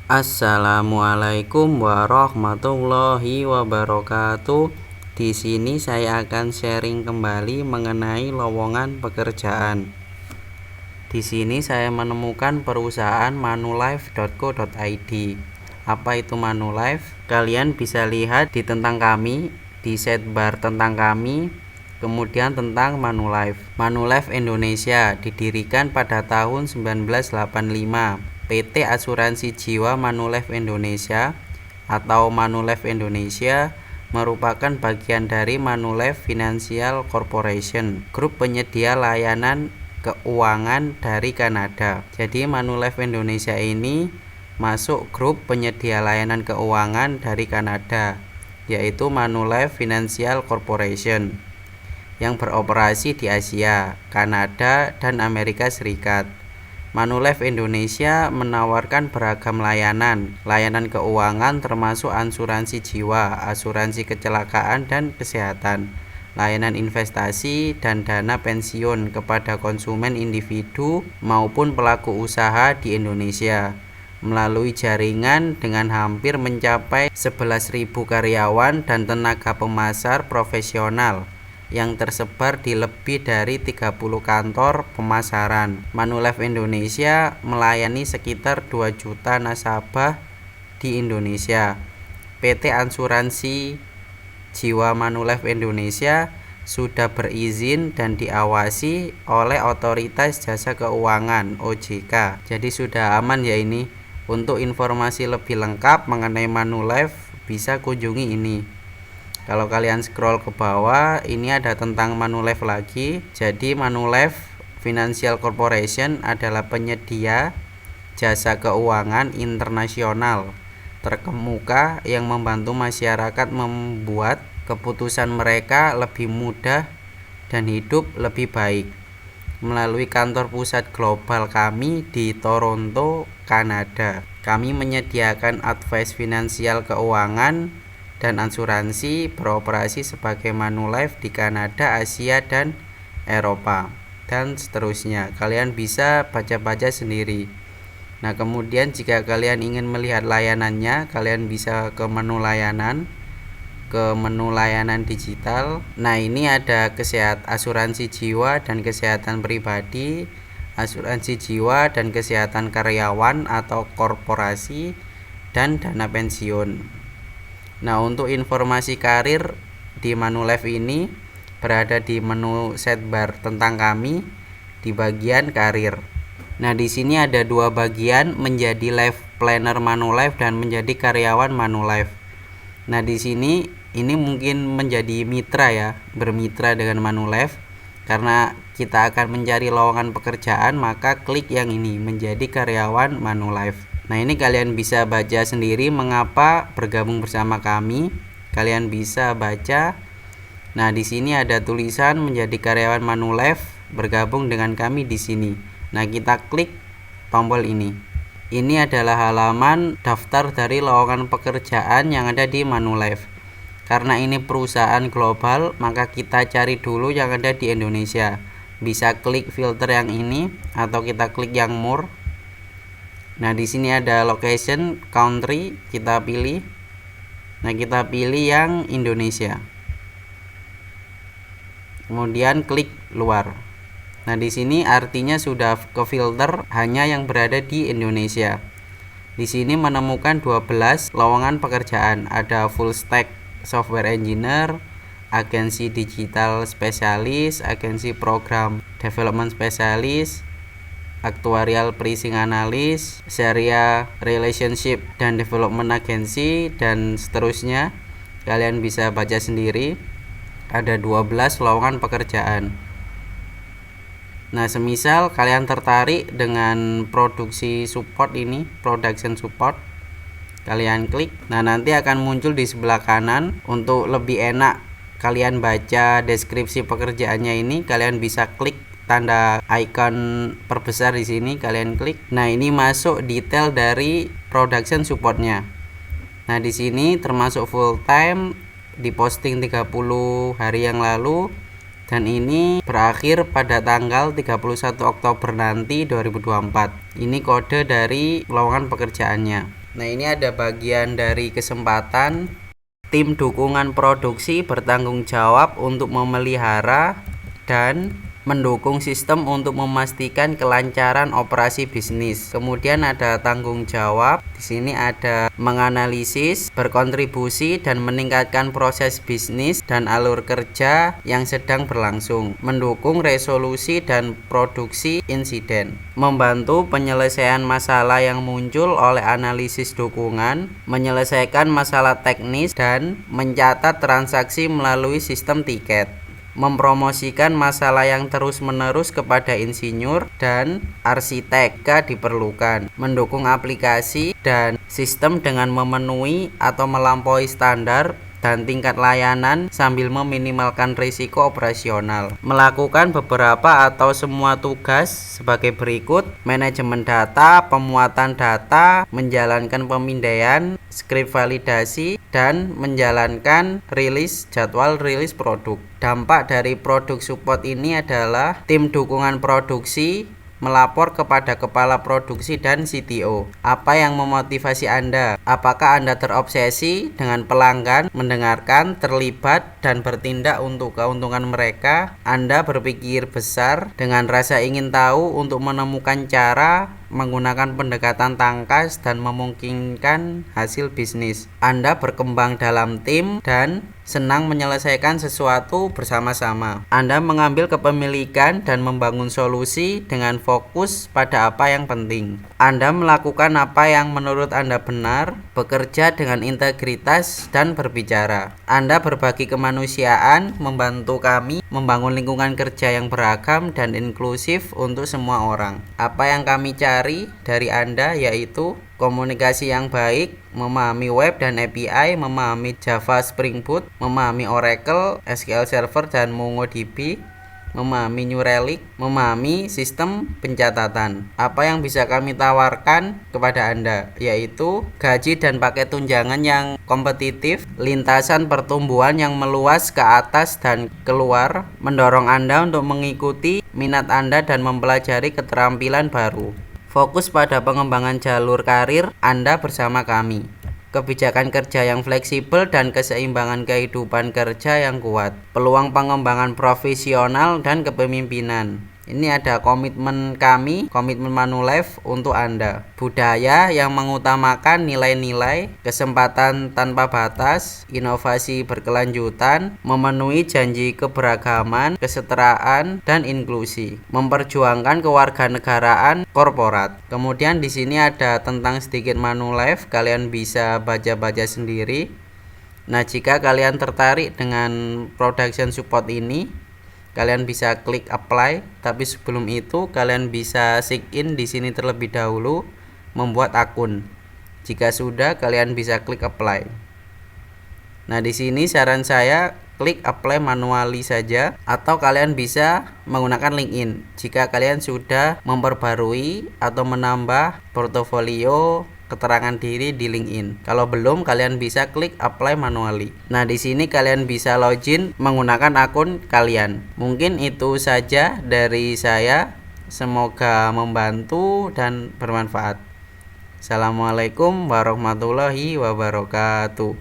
Assalamualaikum warahmatullahi wabarakatuh. Di sini saya akan sharing kembali mengenai lowongan pekerjaan. Di sini saya menemukan perusahaan manulife.co.id. Apa itu Manulife? Kalian bisa lihat di tentang kami, di sidebar tentang kami, kemudian tentang Manulife. Manulife Indonesia didirikan pada tahun 1985. PT Asuransi Jiwa Manulife Indonesia atau Manulife Indonesia merupakan bagian dari Manulife Financial Corporation, grup penyedia layanan keuangan dari Kanada. Jadi Manulife Indonesia ini masuk grup penyedia layanan keuangan dari Kanada, yaitu Manulife Financial Corporation, yang beroperasi di Asia, Kanada, dan Amerika Serikat. Manulife Indonesia menawarkan beragam layanan keuangan termasuk asuransi jiwa, asuransi kecelakaan dan kesehatan, layanan investasi dan dana pensiun kepada konsumen individu maupun pelaku usaha di Indonesia melalui jaringan dengan hampir mencapai 11.000 karyawan dan tenaga pemasar profesional yang tersebar di lebih dari 30 kantor pemasaran. Manulife Indonesia melayani sekitar 2 juta nasabah di Indonesia. PT Asuransi Jiwa Manulife Indonesia sudah berizin dan diawasi oleh Otoritas Jasa Keuangan (OJK). Jadi sudah aman ya ini. Untuk informasi lebih lengkap mengenai Manulife bisa kunjungi ini. Kalau kalian scroll ke bawah, ini ada tentang Manulife lagi. Jadi Manulife Financial Corporation adalah penyedia jasa keuangan internasional terkemuka yang membantu masyarakat membuat keputusan mereka lebih mudah dan hidup lebih baik. Melalui kantor pusat global kami di Toronto, Kanada, kami menyediakan advice finansial keuangan dan asuransi, beroperasi sebagai Manulife di Kanada, Asia, dan Eropa, dan seterusnya. Kalian bisa baca-baca sendiri. Nah, kemudian jika kalian ingin melihat layanannya, kalian bisa ke menu layanan, digital. Nah, ini ada asuransi jiwa dan kesehatan pribadi, asuransi jiwa dan kesehatan karyawan atau korporasi, dan dana pensiun. Nah, untuk informasi karir di Manulife ini berada di menu sidebar tentang kami di bagian karir. Nah, di sini ada dua bagian, menjadi life planner Manulife dan menjadi karyawan Manulife. Nah, di sini ini mungkin menjadi mitra ya, bermitra dengan Manulife. Karena kita akan mencari lowongan pekerjaan, maka klik yang ini, menjadi karyawan Manulife. Nah, ini kalian bisa baca sendiri mengapa bergabung bersama kami. Kalian bisa baca. Nah, di sini ada tulisan menjadi karyawan Manulife, bergabung dengan kami di sini. Nah, kita klik tombol ini. Ini adalah halaman daftar dari lowongan pekerjaan yang ada di Manulife. Karena ini perusahaan global, maka kita cari dulu yang ada di Indonesia. Bisa klik filter yang ini atau kita klik yang more. Nah, di sini ada location, country, kita pilih. Nah, kita pilih yang Indonesia. Kemudian klik luar. Nah, di sini artinya sudah ke filter hanya yang berada di Indonesia. Di sini menemukan 12 lowongan pekerjaan. Ada full stack software engineer, agensi digital spesialis, agensi program development spesialis, actuarial pricing analyst, Sharia relationship dan development agency, dan seterusnya. Kalian bisa baca sendiri. Ada 12 lowongan pekerjaan. Nah, semisal kalian tertarik dengan produksi support ini, production support, kalian klik. Nah, nanti akan muncul di sebelah kanan. Untuk lebih enak kalian baca deskripsi pekerjaannya ini, kalian bisa klik tanda icon perbesar di sini, kalian klik. Nah, ini masuk detail dari production supportnya. Nah, di sini termasuk full time, diposting 30 hari yang lalu, dan ini berakhir pada tanggal 31 Oktober nanti 2024. Ini kode dari lowongan pekerjaannya. Nah, ini ada bagian dari kesempatan. Tim dukungan produksi bertanggung jawab untuk memelihara dan mendukung sistem untuk memastikan kelancaran operasi bisnis. Kemudian ada tanggung jawab. Di sini ada menganalisis, berkontribusi dan meningkatkan proses bisnis dan alur kerja yang sedang berlangsung, mendukung resolusi dan produksi insiden, membantu penyelesaian masalah yang muncul oleh analisis dukungan, menyelesaikan masalah teknis dan mencatat transaksi melalui sistem tiket, mempromosikan masalah yang terus-menerus kepada insinyur dan arsitek jika diperlukan, mendukung aplikasi dan sistem dengan memenuhi atau melampaui standar dan tingkat layanan sambil meminimalkan risiko operasional, melakukan beberapa atau semua tugas sebagai berikut: manajemen data, pemuatan data, menjalankan pemindaian, skrip validasi, dan menjalankan jadwal rilis produk. Dampak dari produk support ini adalah tim dukungan produksi melapor kepada kepala produksi dan CTO. Apa yang memotivasi Anda? Apakah Anda terobsesi dengan pelanggan, mendengarkan, terlibat, dan bertindak untuk keuntungan mereka? Anda berpikir besar dengan rasa ingin tahu untuk menemukan cara menggunakan pendekatan tangkas dan memungkinkan hasil bisnis. Anda berkembang dalam tim dan senang menyelesaikan sesuatu bersama-sama. Anda mengambil kepemilikan dan membangun solusi dengan fokus pada apa yang penting. Anda melakukan apa yang menurut Anda benar, bekerja dengan integritas dan berbicara. Anda berbagi kemanusiaan, membantu kami membangun lingkungan kerja yang beragam dan inklusif untuk semua orang. Apa yang kami cari dari Anda yaitu komunikasi yang baik, memahami web dan API, memahami Java Spring Boot, memahami Oracle, SQL Server dan MongoDB, memahami New Relic, memahami sistem pencatatan. Apa yang bisa kami tawarkan kepada Anda yaitu gaji dan paket tunjangan yang kompetitif, lintasan pertumbuhan yang meluas ke atas dan keluar, mendorong Anda untuk mengikuti minat Anda dan mempelajari keterampilan baru. Fokus pada pengembangan jalur karir Anda bersama kami. Kebijakan kerja yang fleksibel dan keseimbangan kehidupan kerja yang kuat. Peluang pengembangan profesional dan kepemimpinan. Ini ada komitmen kami, komitmen Manulife untuk Anda. Budaya yang mengutamakan nilai-nilai, kesempatan tanpa batas, inovasi berkelanjutan, memenuhi janji keberagaman, kesetaraan, dan inklusi. Memperjuangkan kewarganegaraan korporat. Kemudian di sini ada tentang sedikit Manulife, kalian bisa baca-baca sendiri. Nah, jika kalian tertarik dengan production support ini, kalian bisa klik apply, tapi sebelum itu kalian bisa sign in di sini terlebih dahulu, membuat akun. Jika sudah, kalian bisa klik apply. Nah, di sini saran saya klik apply manually saja, atau kalian bisa menggunakan LinkedIn jika kalian sudah memperbarui atau menambah portofolio keterangan diri di LinkedIn. Kalau belum, kalian bisa klik apply manually. Nah, di sini kalian bisa login menggunakan akun kalian. Mungkin itu saja dari saya. Semoga membantu dan bermanfaat. Assalamualaikum warahmatullahi wabarakatuh.